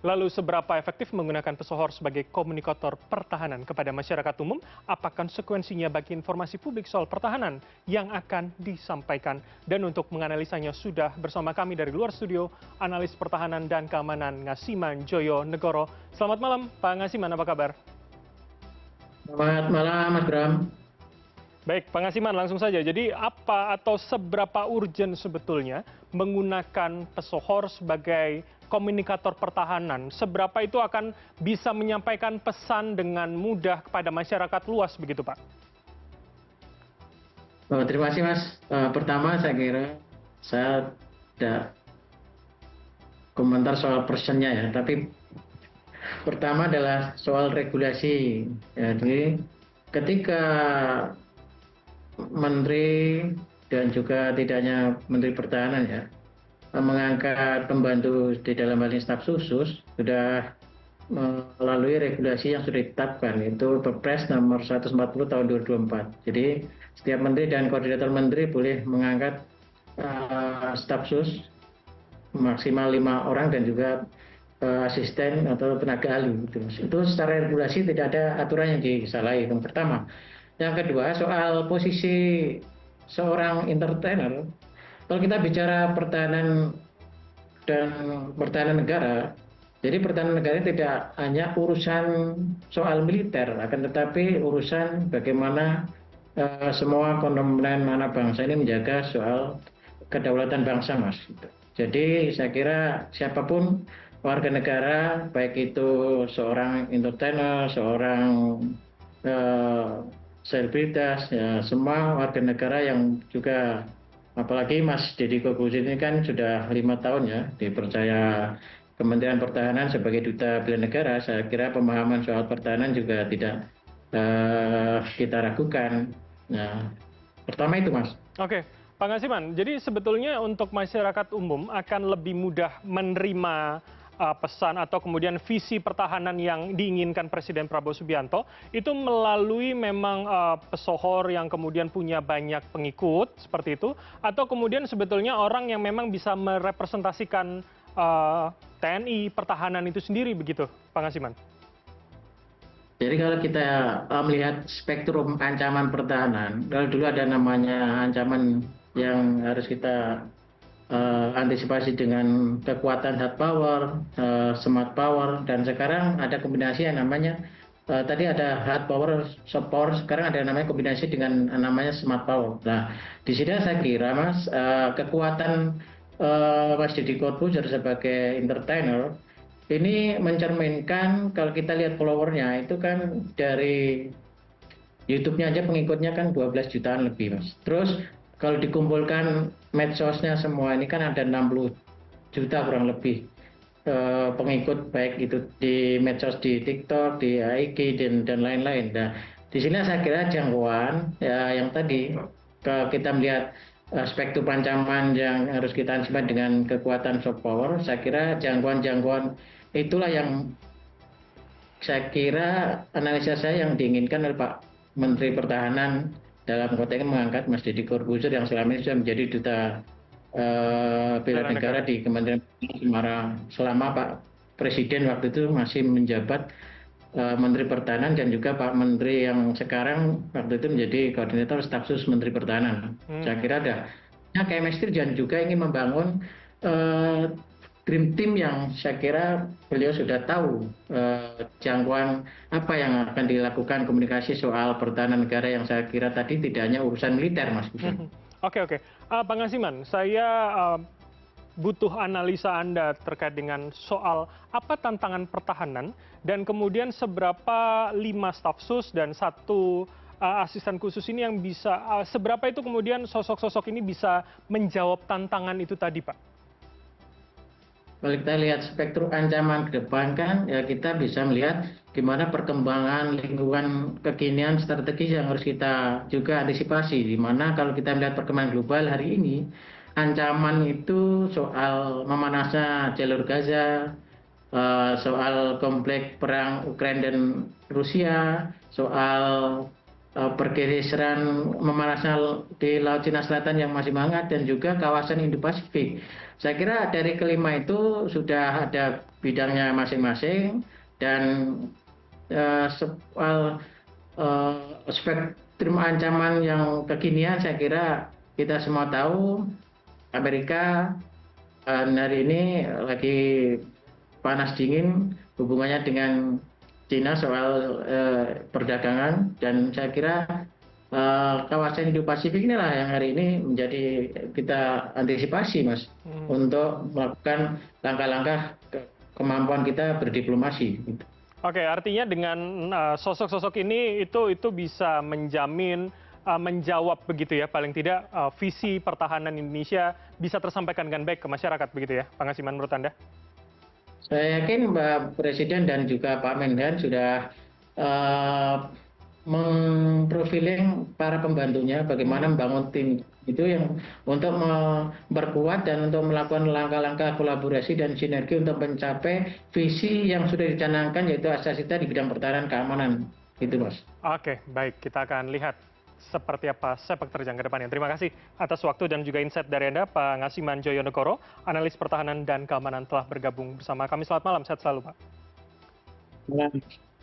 Lalu seberapa efektif menggunakan pesohor sebagai komunikator pertahanan kepada masyarakat umum? Apa konsekuensinya bagi informasi publik soal pertahanan yang akan disampaikan? Dan untuk menganalisanya sudah bersama kami dari luar studio, analis pertahanan dan keamanan Ngasiman Joyo Negoro. Selamat malam Pak Ngasiman, apa kabar? Selamat malam, Mas Bram. Baik, Pak Ngasiman, langsung saja. Jadi apa atau seberapa urgent sebetulnya menggunakan pesohor sebagai komunikator pertahanan? Seberapa itu akan bisa menyampaikan pesan dengan mudah kepada masyarakat luas begitu, Pak? Terima kasih, Mas. Pertama, saya kira saya tidak komentar soal persennya ya, tapi pertama adalah soal regulasi. Jadi ketika Menteri dan juga tidak hanya Menteri Pertahanan ya, mengangkat pembantu di dalam hal ini staf khusus, sudah melalui regulasi yang sudah ditetapkan, itu Perpres nomor 140 tahun 2024. Jadi setiap menteri dan koordinator menteri boleh mengangkat staf khusus maksimal 5 orang dan juga asisten atau tenaga ahli. Itu secara regulasi tidak ada aturan yang disalahi. Yang pertama. Yang kedua, soal posisi seorang entertainer, kalau kita bicara pertahanan dan pertahanan negara, jadi pertahanan negara tidak hanya urusan soal militer, akan tetapi urusan bagaimana semua komponen anak bangsa ini menjaga soal kedaulatan bangsa, Mas. Jadi saya kira siapapun warga negara, baik itu seorang entertainer, seorang selebritas, ya, semua warga negara yang juga, apalagi Mas Deddy Corbuzier ini kan sudah 5 tahun ya dipercaya Kementerian Pertahanan sebagai duta bela negara. Saya kira pemahaman soal pertahanan juga tidak kita ragukan. Nah, pertama itu, Mas. Oke, Pak Ngasiman, jadi sebetulnya untuk masyarakat umum akan lebih mudah menerima pesan atau kemudian visi pertahanan yang diinginkan Presiden Prabowo Subianto itu melalui memang pesohor yang kemudian punya banyak pengikut seperti itu, atau kemudian sebetulnya orang yang memang bisa merepresentasikan TNI pertahanan itu sendiri begitu, Pak Ngasiman? Jadi kalau kita melihat spektrum ancaman pertahanan, kalau dulu ada namanya ancaman yang harus kita antisipasi dengan kekuatan hard power, smart power, dan sekarang ada kombinasi yang namanya tadi ada hard power, soft power, sekarang ada namanya kombinasi dengan namanya smart power. Nah, di sini saya kira, Mas, kekuatan Mas Deddy Corbuzier sebagai entertainer ini mencerminkan, kalau kita lihat followernya itu kan dari YouTube-nya aja pengikutnya kan 12 jutaan lebih, Mas. Terus kalau dikumpulkan medsosnya semua ini kan ada 60 juta kurang lebih pengikut, baik itu di medsos, di TikTok, di IG dan lain-lain. Nah, di sini saya kira jangkauan ya, yang tadi kalau kita melihat spektrum ancaman yang harus kita antisipasi dengan kekuatan soft power, saya kira jangkauan-jangkauan itulah yang saya kira analisa saya yang diinginkan oleh Pak Menteri Pertahanan dalam konteks mengangkat Mas Deddy Corbuzier yang selama ini sudah menjadi duta bela negara di Kementerian Pertahanan selama Pak Presiden waktu itu masih menjabat Menteri Pertahanan, dan juga Pak Menteri yang sekarang waktu itu menjadi koordinator staf khusus Menteri Pertahanan. Saya kira ada chemistry dan juga ingin membangun dream team yang saya kira beliau sudah tahu jangkauan apa yang akan dilakukan komunikasi soal pertahanan negara yang saya kira tadi tidak hanya urusan militer, Mas. Oke. Pak Ngasiman, saya butuh analisa Anda terkait dengan soal apa tantangan pertahanan dan kemudian seberapa 5 staf sus dan 1 asisten khusus ini yang bisa, seberapa itu kemudian sosok-sosok ini bisa menjawab tantangan itu tadi, Pak? Kalau kita lihat spektrum ancaman ke depan kan, ya kita bisa melihat gimana perkembangan lingkungan kekinian strategis yang harus kita juga antisipasi. Di mana kalau kita melihat perkembangan global hari ini, ancaman itu soal memanasnya jalur Gaza, soal kompleks perang Ukraina dan Rusia, soal pergeseran memanasnya di Laut Cina Selatan yang masih hangat dan juga kawasan Indo-Pasifik. Saya kira dari kelima itu sudah ada bidangnya masing-masing dan soal spektrum ancaman yang kekinian saya kira kita semua tahu Amerika hari ini lagi panas dingin hubungannya dengan Cina soal perdagangan dan saya kira kawasan Indo-Pasifik inilah yang hari ini menjadi kita antisipasi, Mas, untuk melakukan langkah-langkah kemampuan kita berdiplomasi. Oke, artinya dengan sosok-sosok ini itu bisa menjamin menjawab begitu ya, paling tidak visi pertahanan Indonesia bisa tersampaikan dengan baik ke masyarakat begitu ya, Pak Ngasiman menurut Anda? Saya yakin Pak Presiden dan juga Pak Menhan sudah memprofiling para pembantunya bagaimana membangun tim itu yang untuk memperkuat dan untuk melakukan langkah-langkah kolaborasi dan sinergi untuk mencapai visi yang sudah dicanangkan yaitu asas kita di bidang pertahanan keamanan. Itu, Mas. Oke, baik. Kita akan lihat seperti apa sepak terjang ke depannya. Terima kasih atas waktu dan juga insight dari Anda, Pak Ngasiman Joyonegoro, analis pertahanan dan keamanan telah bergabung bersama kami. Selamat malam, sehat selalu, Pak. Selamat malam.